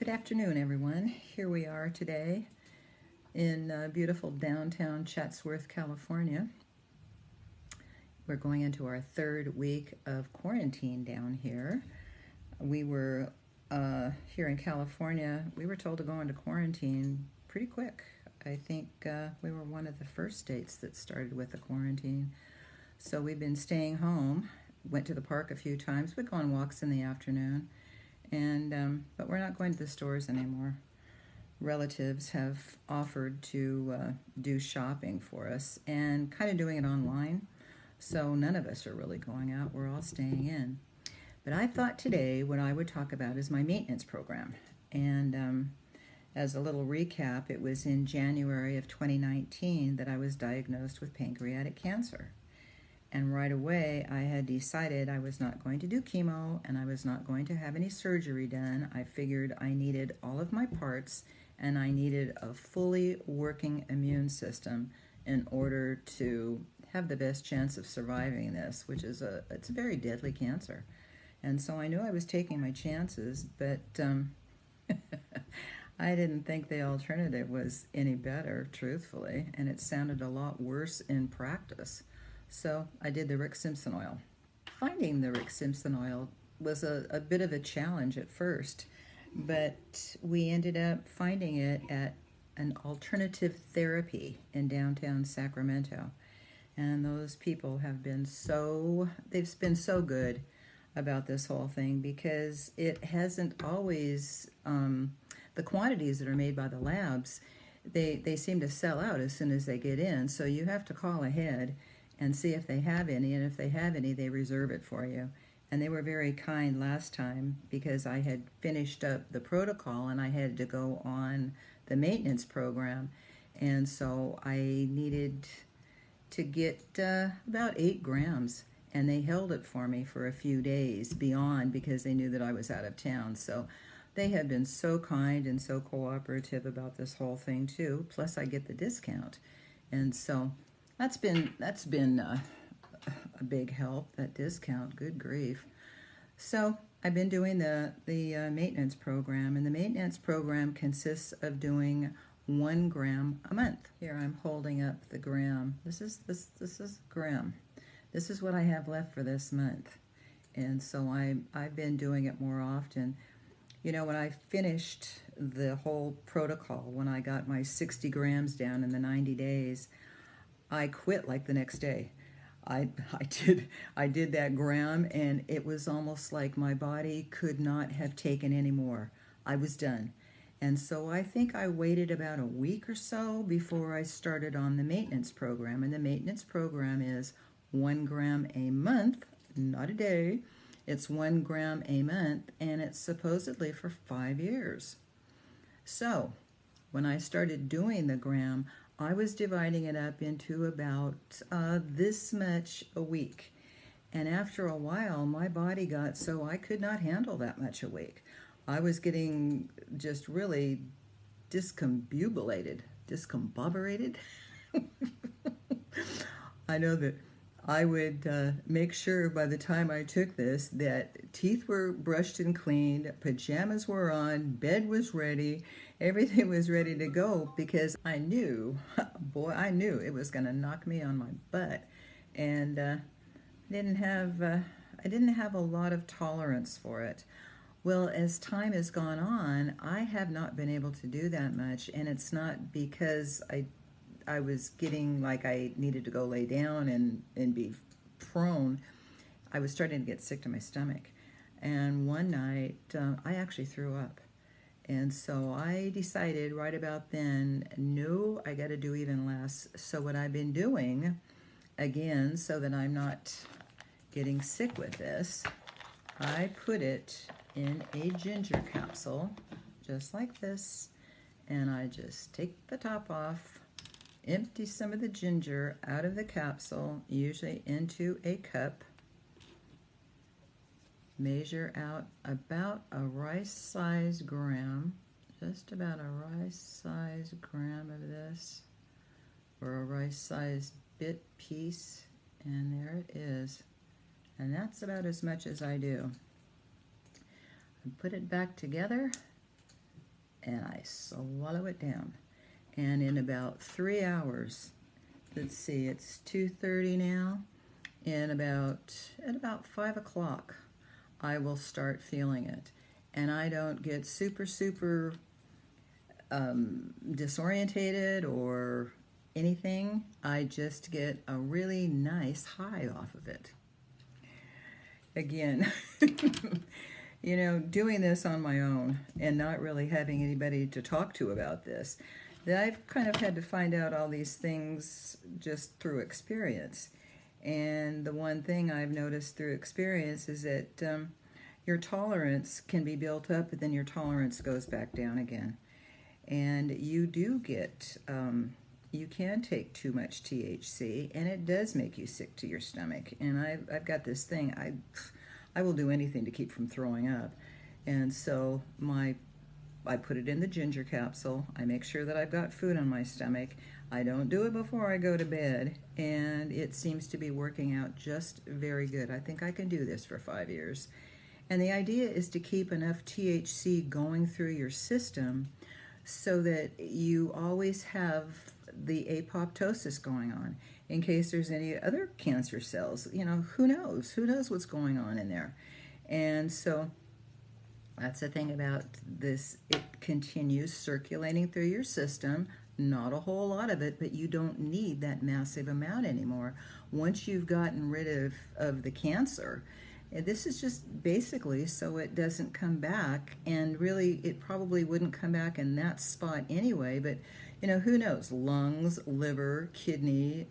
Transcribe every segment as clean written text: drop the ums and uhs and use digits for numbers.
Good afternoon, everyone. Here we are today in beautiful downtown Chatsworth, California. We're going into our third week of quarantine down here. We were here in California, we were told to go into quarantine pretty quick. I think we were one of the first states that started with the quarantine. So we've been staying home, went to the park a few times, we go on walks in the afternoon, and but we're not going to the stores anymore. Relatives have offered to do shopping for us and kind of doing it online. So none of us are really going out. We're all staying in. But I thought today what I would talk about is my maintenance program. And as a little recap, it was in January of 2019 that I was diagnosed with pancreatic cancer. And right away, I had decided I was not going to do chemo and I was not going to have any surgery done. I figured I needed all of my parts and I needed a fully working immune system in order to have the best chance of surviving this, which is it's a very deadly cancer. And so I knew I was taking my chances, but I didn't think the alternative was any better, truthfully, and it sounded a lot worse in practice. So I did the Rick Simpson oil. Finding the Rick Simpson oil was a bit of a challenge at first, but we ended up finding it at an alternative therapy in downtown Sacramento. And those people have been they've been so good about this whole thing because it hasn't always, the quantities that are made by the labs, they seem to sell out as soon as they get in. So you have to call ahead and see if they have any, and if they have any, they reserve it for you. And they were very kind last time because I had finished up the protocol and I had to go on the maintenance program. And so I needed to get about 8 grams, and they held it for me for a few days beyond because they knew that I was out of town. So they have been so kind and so cooperative about this whole thing too. Plus I get the discount. And so that's been a big help, that discount, good grief. So I've been doing the maintenance program, and the maintenance program consists of doing 1 gram a month. Here I'm holding up the gram. This is gram. This is what I have left for this month. And so I've been doing it more often. You know, when I finished the whole protocol, when I got my 60 grams down in the 90 days, I quit like the next day. I did that gram, and it was almost like my body could not have taken any more. I was done. And so I think I waited about a week or so before I started on the maintenance program. And the maintenance program is 1 gram a month, not a day. It's 1 gram a month, and it's supposedly for 5 years. So when I started doing the gram, I was dividing it up into about this much a week. And after a while, my body got so I could not handle that much a week. I was getting just really discombobulated. I know that I would make sure by the time I took this that teeth were brushed and cleaned, pajamas were on, bed was ready, everything was ready to go because I knew, boy, I knew it was going to knock me on my butt. And I didn't have a lot of tolerance for it. Well, as time has gone on, I have not been able to do that much, and it's not because I was getting like I needed to go lay down and be prone. I was starting to get sick to my stomach. And one night, I actually threw up. And so I decided right about then, no, I got to do even less. So what I've been doing, again, so that I'm not getting sick with this, I put it in a ginger capsule, just like this, and I just take the top off, empty some of the ginger out of the capsule, usually into a cup, measure out about a rice-sized gram, just about a rice-sized gram of this, or a rice-sized bit piece, and there it is. And that's about as much as I do. I put it back together, and I swallow it down. And in about 3 hours, let's see, it's 2:30 now, and at about 5 o'clock, I will start feeling it. And I don't get super disorientated or anything. I just get a really nice high off of it. Again, doing this on my own and not really having anybody to talk to about this, that I've kind of had to find out all these things just through experience. And the one thing I've noticed through experience is that your tolerance can be built up, but then your tolerance goes back down again. And you do get, you can take too much THC, and it does make you sick to your stomach. And I've got this thing, I will do anything to keep from throwing up. And so I put it in the ginger capsule. I make sure that I've got food on my stomach. I don't do it before I go to bed, and it seems to be working out just very good. I think I can do this for 5 years. And the idea is to keep enough THC going through your system so that you always have the apoptosis going on in case there's any other cancer cells. Who knows? Who knows what's going on in there? And so that's the thing about this. It continues circulating through your system. Not a whole lot of it, but you don't need that massive amount anymore. Once you've gotten rid of the cancer, this is just basically so it doesn't come back. And really, it probably wouldn't come back in that spot anyway, but who knows? Lungs, liver, kidney,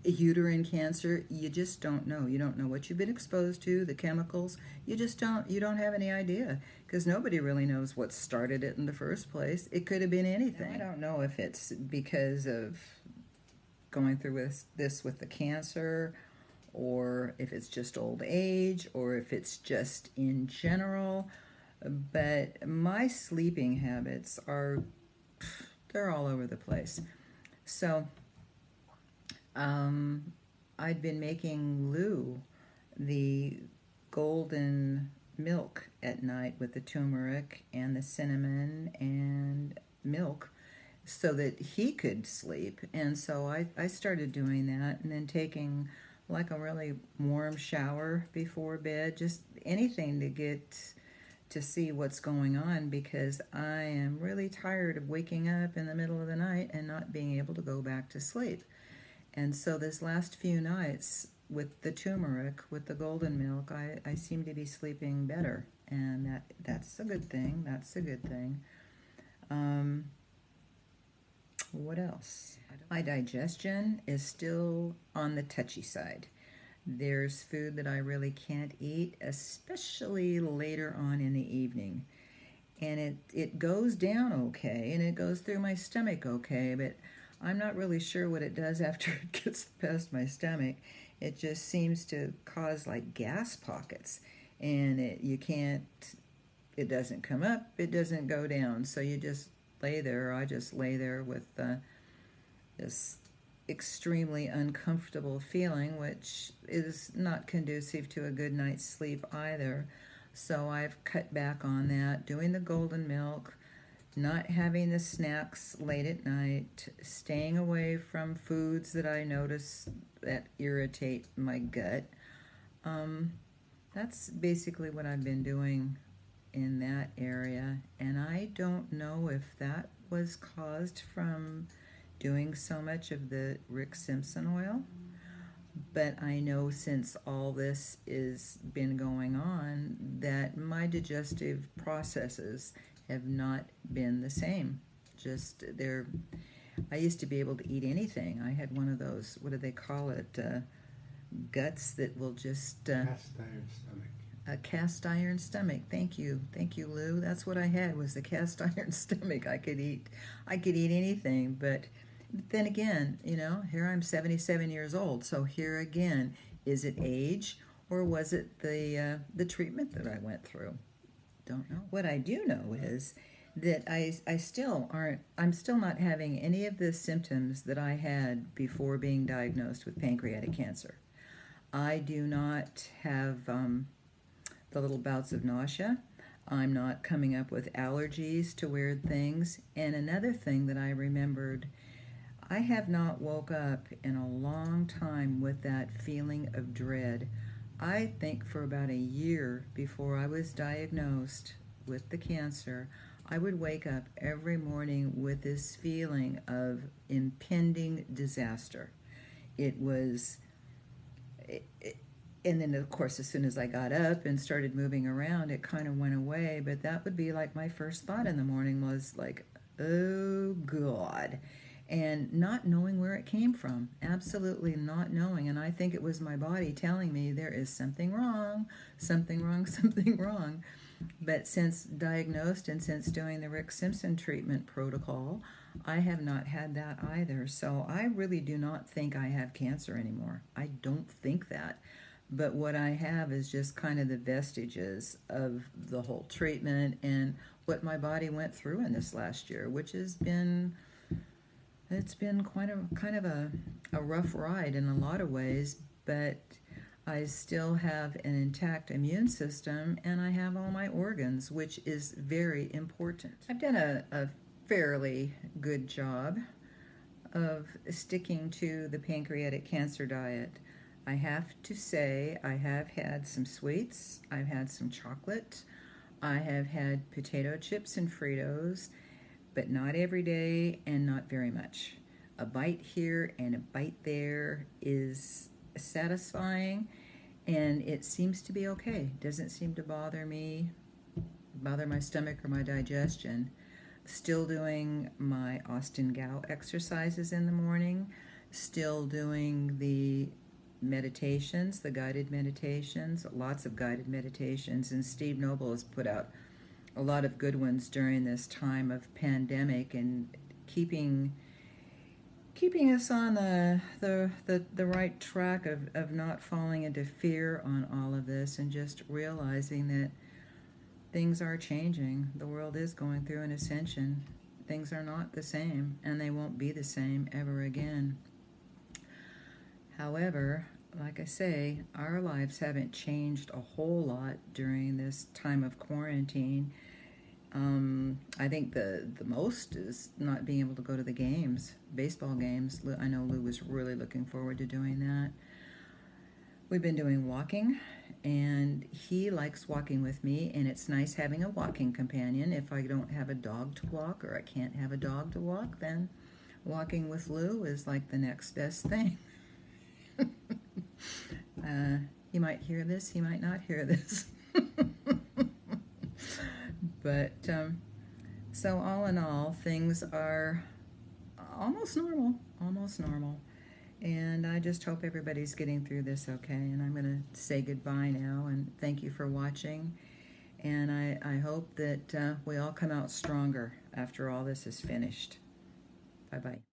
uterine cancer, you just don't know. You don't know what you've been exposed to, the chemicals. You don't have any idea, because nobody really knows what started it in the first place. It could have been anything. I don't know if it's because of going through this with the cancer, or if it's just old age, or if it's just in general. But my sleeping habits they're all over the place. So I'd been making Lou the golden milk at night with the turmeric and the cinnamon and milk so that he could sleep. And so I started doing that, and then taking like a really warm shower before bed, just anything to get to see what's going on, because I am really tired of waking up in the middle of the night and not being able to go back to sleep. And so this last few nights with the turmeric, with the golden milk, I seem to be sleeping better, and that's a good thing. That's a good thing. What else? My digestion is still on the touchy side. There's food that I really can't eat, especially later on in the evening. And it goes down okay, and it goes through my stomach okay, but I'm not really sure what it does after it gets past my stomach. It just seems to cause like gas pockets, and it doesn't come up, it doesn't go down. So you just lay there. I just lay there with this extremely uncomfortable feeling, which is not conducive to a good night's sleep either. So I've cut back on that, doing the golden milk, not having the snacks late at night, staying away from foods that I notice that irritate my gut. That's basically what I've been doing in that area, and I don't know if that was caused from doing so much of the Rick Simpson oil, but I know since all this has been going on that my digestive processes have not been the same. I used to be able to eat anything. I had one of those, what do they call it, guts that will just... cast iron stomach. A cast iron stomach. Thank you, Lou. That's what I had, was the cast iron stomach. I could eat anything, but then again, here I'm 77 years old. So here again, is it age, or was it the treatment that I went through? Don't know. What I do know is that I'm still not having any of the symptoms that I had before being diagnosed with pancreatic cancer. I do not have the little bouts of nausea. I'm not coming up with allergies to weird things. And another thing that I remembered, I have not woke up in a long time with that feeling of dread. I think for about a year before I was diagnosed with the cancer, I would wake up every morning with this feeling of impending disaster. It was, it, and then of course, as soon as I got up and started moving around, it kind of went away. But that would be like my first thought in the morning was like, oh God. And not knowing where it came from, absolutely not knowing. And I think it was my body telling me there is something wrong, something wrong, something wrong. But since diagnosed and since doing the Rick Simpson treatment protocol, I have not had that either. So I really do not think I have cancer anymore. I don't think that. But what I have is just kind of the vestiges of the whole treatment and what my body went through in this last year, which has been, it's been quite a kind of a rough ride in a lot of ways, but I still have an intact immune system and I have all my organs, which is very important. I've done a fairly good job of sticking to the pancreatic cancer diet. I have to say I have had some sweets, I've had some chocolate, I have had potato chips and Fritos, but not every day and not very much. A bite here and a bite there is satisfying, and it seems to be okay. Doesn't seem to bother me, bother my stomach or my digestion. Still doing my Austin Gow exercises in the morning, still doing the meditations, the guided meditations, lots of guided meditations, and Steve Noble has put out a lot of good ones during this time of pandemic and keeping us on the right track of not falling into fear on all of this and just realizing that things are changing. The world is going through an ascension. Things are not the same, and they won't be the same ever again. However, like I say, our lives haven't changed a whole lot during this time of quarantine. I think the most is not being able to go to the games, baseball games. I know Lou was really looking forward to doing that. We've been doing walking, and he likes walking with me, and it's nice having a walking companion. If I don't have a dog to walk or I can't have a dog to walk, then walking with Lou is like the next best thing. He might hear this, he might not hear this. But so all in all, things are almost normal. And I just hope everybody's getting through this okay. And I'm going to say goodbye now and thank you for watching. And I hope that we all come out stronger after all this is finished. Bye-bye.